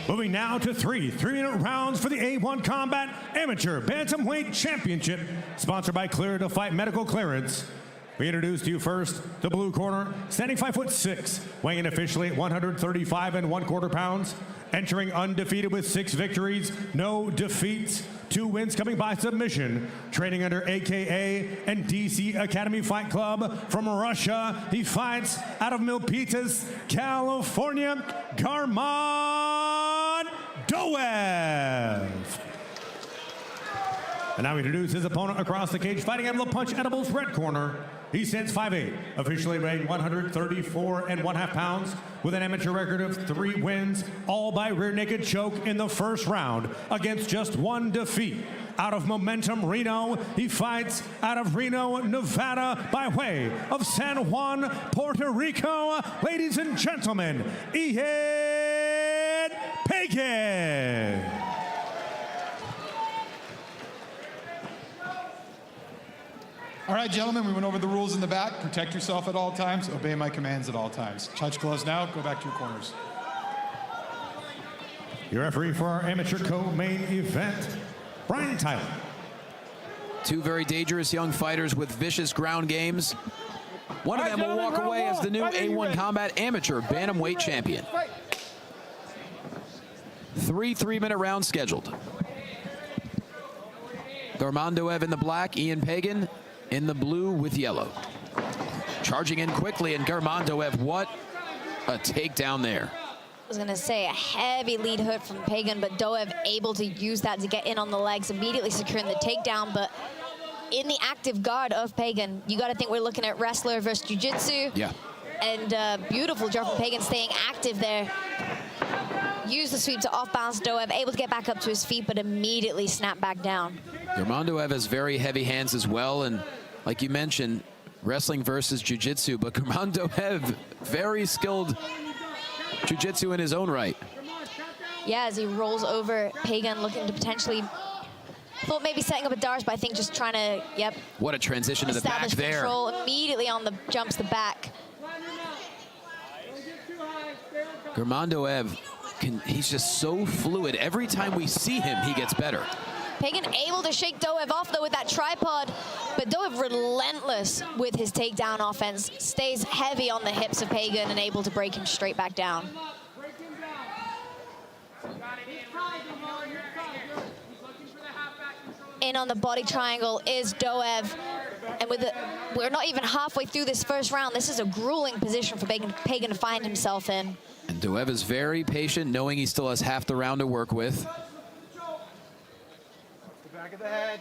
Moving now to three-minute rounds for the A1 Combat Amateur Bantamweight Championship, sponsored by Clear to Fight Medical Clearance. We introduce to you first the blue corner, standing 5'6", weighing in officially at 135 1/4 pounds, entering undefeated with 6 victories, no defeats, 2 wins coming by submission, training under AKA and DC Academy Fight Club from Russia. He fights out of Milpitas, California, Garmon Doev. And now we introduce his opponent across the cage, fighting out of the Punch Edibles red corner. He stands 5'8", officially weighing 134 1/2 pounds, with an amateur record of 3 wins, all by rear naked choke in the first round, against just 1 defeat. Out of Momentum, Reno, he fights out of Reno, Nevada, by way of San Juan, Puerto Rico. Ladies and gentlemen, Pagan. All right, gentlemen, we went over the rules in the back. Protect yourself at all times. Obey my commands at all times. Touch gloves now. Go back to your corners. Your referee for our amateur co-main event, Brian Tyler. 2 very dangerous young fighters with vicious ground games. One of them will walk away as the new A1 Combat Amateur Bantamweight Champion. 3 3-minute rounds scheduled. Garmon Doev in the black, Ian Pagan in the blue with yellow. Charging in quickly, and Garmon Doev, what a takedown there. I was going to say a heavy lead hook from Pagan, but Doev able to use that to get in on the legs, immediately securing the takedown. But in the active guard of Pagan, you got to think we're looking at wrestler versus jiu-jitsu. Yeah. And beautiful job from Pagan, staying active there. Use the sweep to off-balance Doev, able to get back up to his feet, but immediately snap back down. Garmon Doev has very heavy hands as well, and like you mentioned, wrestling versus jiu-jitsu, but Garmon Doev, very skilled jiu-jitsu in his own right. Yeah, as he rolls over, Pagan looking to potentially, thought maybe setting up a Dars, but I think just trying to, yep. What a transition to the back there. Control immediately on the jumps the back. Garmon Doev, he's just so fluid. Every time we see him, he gets better. Pagan able to shake Doev off, though, with that tripod, but Doev relentless with his takedown offense, stays heavy on the hips of Pagan and able to break him straight back down. In on the body triangle is Doev, and with we're not even halfway through this first round. This is a grueling position for Pagan to find himself in. And Doev is very patient, knowing he still has half the round to work with. Back of the head.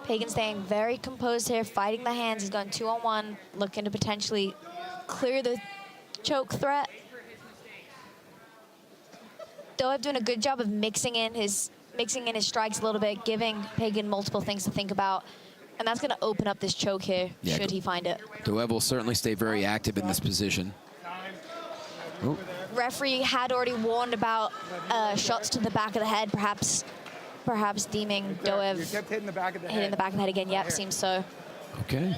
Pagan staying very composed here, fighting the hands. He's going 2-on-1, looking to potentially clear the choke threat. Doev doing a good job of mixing in his strikes a little bit, giving Pagan multiple things to think about. And that's going to open up this choke here, yeah, should he find it. Doev will certainly stay very active in this position. Ooh. Referee had already warned about shots to the back of the head, perhaps deeming Doev hitting the back of the head again. Yep, seems so. Okay.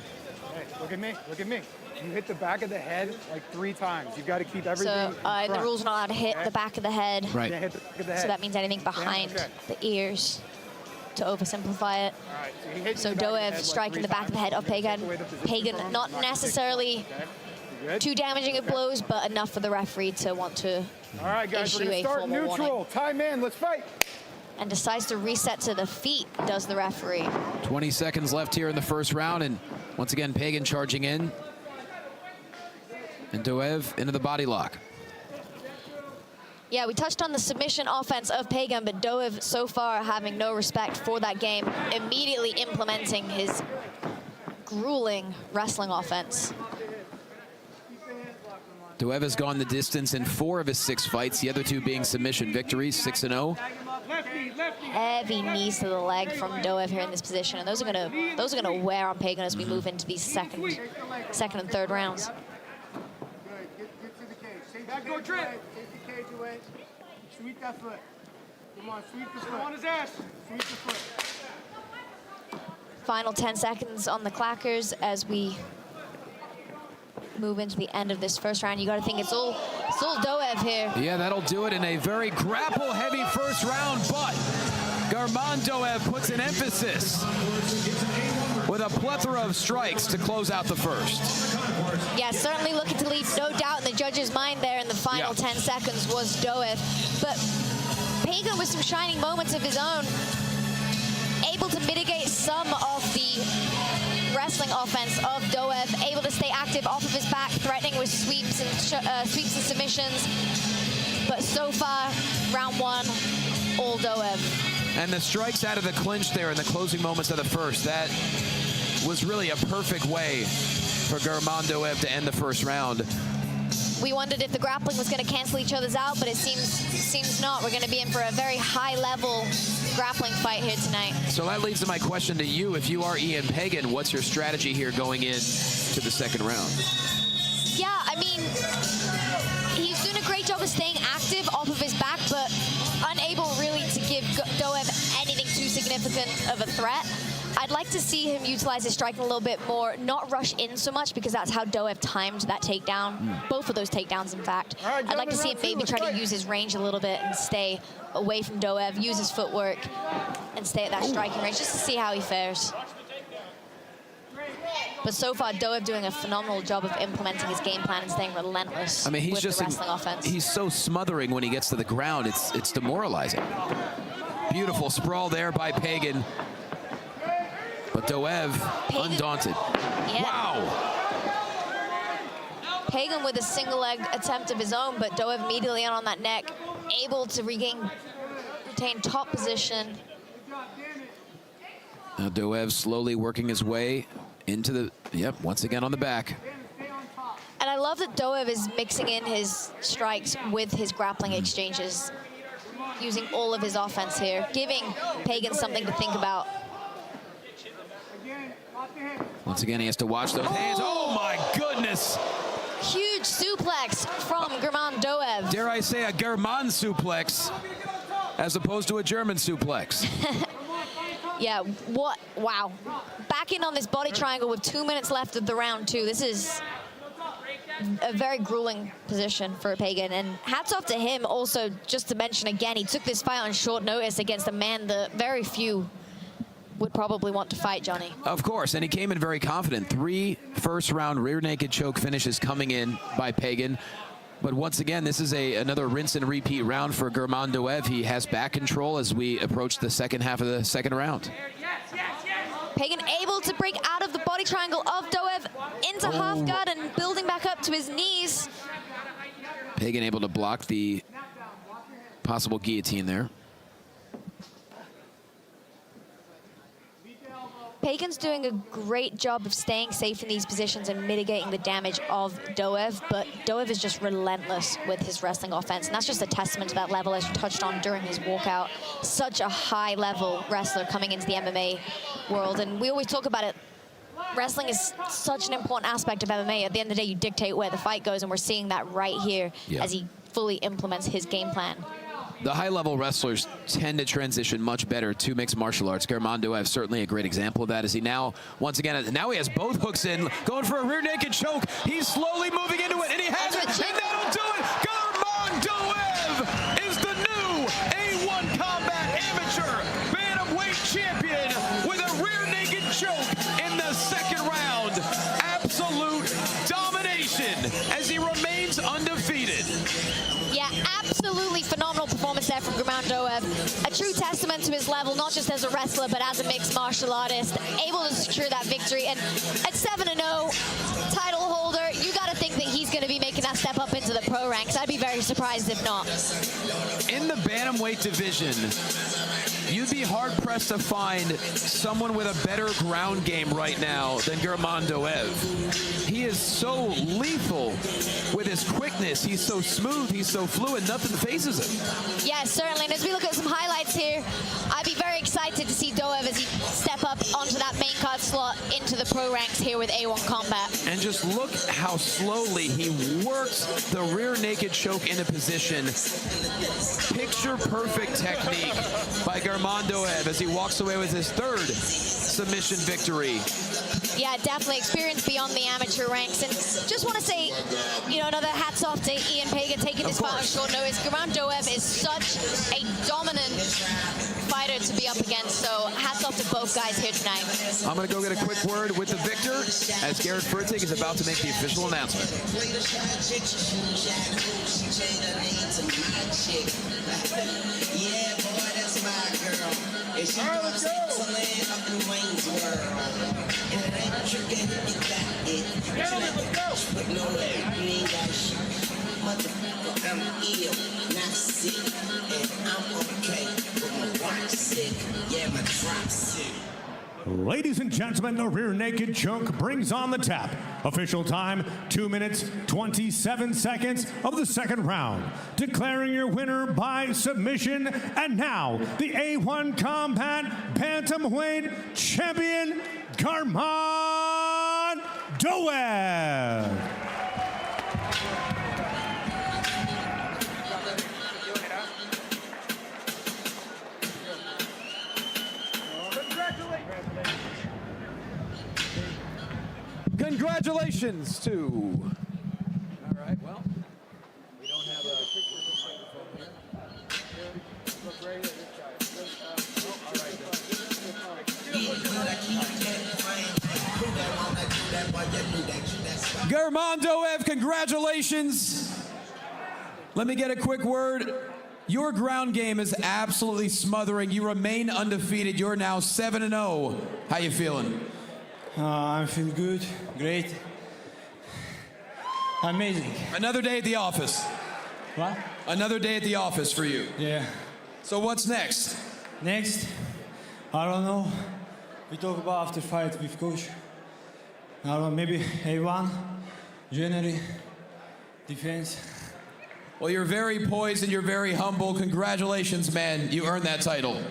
Hey, look at me, look at me. You hit the back of the head like 3 times. You've got to keep everything So the rule's not allowed to hit the back of the head. Right. Hit the back of the head. So that means anything behind the ears, to oversimplify it. Right, so Doev striking the back of the head of Pagan. Pagan not necessarily too damaging at blows, but enough for the referee to want to All right, guys, issue we're a start formal neutral. warning. Time in, let's fight. And decides to reset to the feet, does the referee. 20 seconds left here in the first round, and once again, Pagan charging in. And Doev into the body lock. Yeah, we touched on the submission offense of Pagan, but Doev so far having no respect for that game, immediately implementing his grueling wrestling offense. Doev has gone the distance in 4 of his 6 fights, the other 2 being submission victories, 6-0. Heavy knees to the leg from Doev here in this position, and those are gonna wear on Pagan as we move into these second and third rounds. Get to the cage. Back door trip. Take the cage away. Sweep that foot. Come on, sweep the foot. On his ass. Sweep the foot. Final 10 seconds on the clackers as we move into the end of this first round. You got to think it's all Doev here. Yeah, that'll do it in a very grapple-heavy first round, but Doev puts an emphasis with a plethora of strikes to close out the first. Yeah, certainly looking to leave no doubt in the judge's mind there in the final 10 seconds was Doev. But Pagan with some shining moments of his own, able to mitigate some of the wrestling offense of Doev, able to stay active off of his back, threatening with sweeps and submissions. But so far, round one, all Doev. And the strikes out of the clinch there in the closing moments of the first, that was really a perfect way for Doev to end the first round. We wondered if the grappling was going to cancel each other's out, but it seems not. We're going to be in for a very high-level grappling fight here tonight. So that leads to my question to you. If you are Ian Pagan, what's your strategy here going into the second round? Yeah, I mean, he's doing a great job of staying active off of his back, but unable really to give Doev anything too significant of a threat. I'd like to see him utilize his striking a little bit more, not rush in so much, because that's how Doev timed that takedown. Both of those takedowns, in fact. I'd like to see him maybe try to use his range a little bit and stay away from Doev, use his footwork, and stay at that striking range, just to see how he fares. But so far, Doev doing a phenomenal job of implementing his game plan and staying relentless. I mean, he's just the wrestling offense. He's so smothering when he gets to the ground. It's demoralizing. Beautiful sprawl there by Pagan. But Doev, undaunted. Yeah. Wow. Pagan with a single leg attempt of his own, but Doev immediately on that neck, able to retain top position. Now Doev slowly working his way into the, once again on the back. And I love that Doev is mixing in his strikes with his grappling exchanges, using all of his offense here, giving Pagan something to think about. Once again, he has to watch those hands. Oh my goodness! Huge suplex from Doev. Dare I say a German suplex, as opposed to a German suplex. Yeah, what? Wow. Back in on this body triangle with 2 minutes left of the round two. This is a very grueling position for Pagan, and hats off to him also, just to mention again, he took this fight on short notice against a man that very few would probably want to fight, Johnny. Of course, and he came in very confident. 3 first-round rear naked choke finishes coming in by Pagan. But once again, this is another rinse and repeat round for Doev. He has back control as we approach the second half of the second round. Pagan able to break out of the body triangle of Doev into half guard and building back up to his knees. Pagan able to block the possible guillotine there. Pagan's doing a great job of staying safe in these positions and mitigating the damage of Doev, but Doev is just relentless with his wrestling offense, and that's just a testament to that level, as you touched on during his walkout. Such a high-level wrestler coming into the MMA world, and we always talk about it. Wrestling is such an important aspect of MMA. At the end of the day, you dictate where the fight goes, and we're seeing that right here as he fully implements his game plan. The high-level wrestlers tend to transition much better to mixed martial arts. Doev certainly a great example of that, as he now, once again, now he has both hooks in, going for a rear naked choke. He's slowly moving into it, and he has it, and that'll do it. Doev is the new A1 Combat Amateur Bantamweight Champion with a rear naked choke in the second round. Absolute domination as he remains undefeated. Yeah, absolutely phenomenal performance there from Doev. A true testament to his level, not just as a wrestler, but as a mixed martial artist. Able to secure that victory. And at 7-0, title holder, you got to think that he's going to be making that step up into the pro ranks. I'd be very surprised if not. In the bantamweight division, you'd be hard-pressed to find someone with a better ground game right now than Doev. He is so lethal with his quickness. He's so smooth. He's so fluid. Nothing phases him. Yes, certainly. And as we look at some highlights here, I'd be very excited to see Doev as he step up onto that main card slot into the pro ranks here with A1 Combat. And just look how slowly he works the rear naked choke into position. Picture-perfect technique by Doev as he walks away with his 3rd submission victory Yeah, definitely experience beyond the amateur ranks. And just want to say, you know, another hats off to Ian Pagan taking this fight on short notice. Doev is such a dominant fighter to be up against, so hats off to both guys here tonight. I'm going to go get a quick word with the victor as Garrett Furtig is about to make the official announcement. Yeah, boy, that's my girl. And she goes to land up in Wayne's World. And it ain't tricking, you got it. Gentlemen, let's go. But no way, you ain't got shit. Motherfucker, I'm ill, not sick. And I'm okay, but my watch sick. Yeah, my drop's sick. Ladies and gentlemen, the rear naked choke brings on the tap. Official time, 2 minutes, 27 seconds of the second round. Declaring your winner by submission, and now the A1 Combat Bantamweight Champion, Garmon Doev. Congratulations to... All right, well, we don't have a microphone here. Garmon Doev, congratulations. Let me get a quick word. Your ground game is absolutely smothering. You remain undefeated. You're now 7-0. How you feeling? I feel good, great, amazing. Another day at the office. What? Another day at the office for you. Yeah. So what's next? Next, I don't know. We talk about after fight with coach. I don't know, maybe A1, January, defense. Well, you're very poised and you're very humble. Congratulations, man. You earned that title.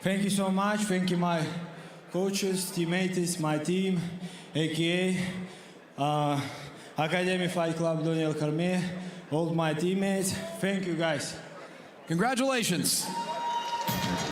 Thank you so much. Thank you, my coaches, teammates, my team, aka Academy Fight Club Daniel Carme, all my teammates. Thank you, guys. Congratulations.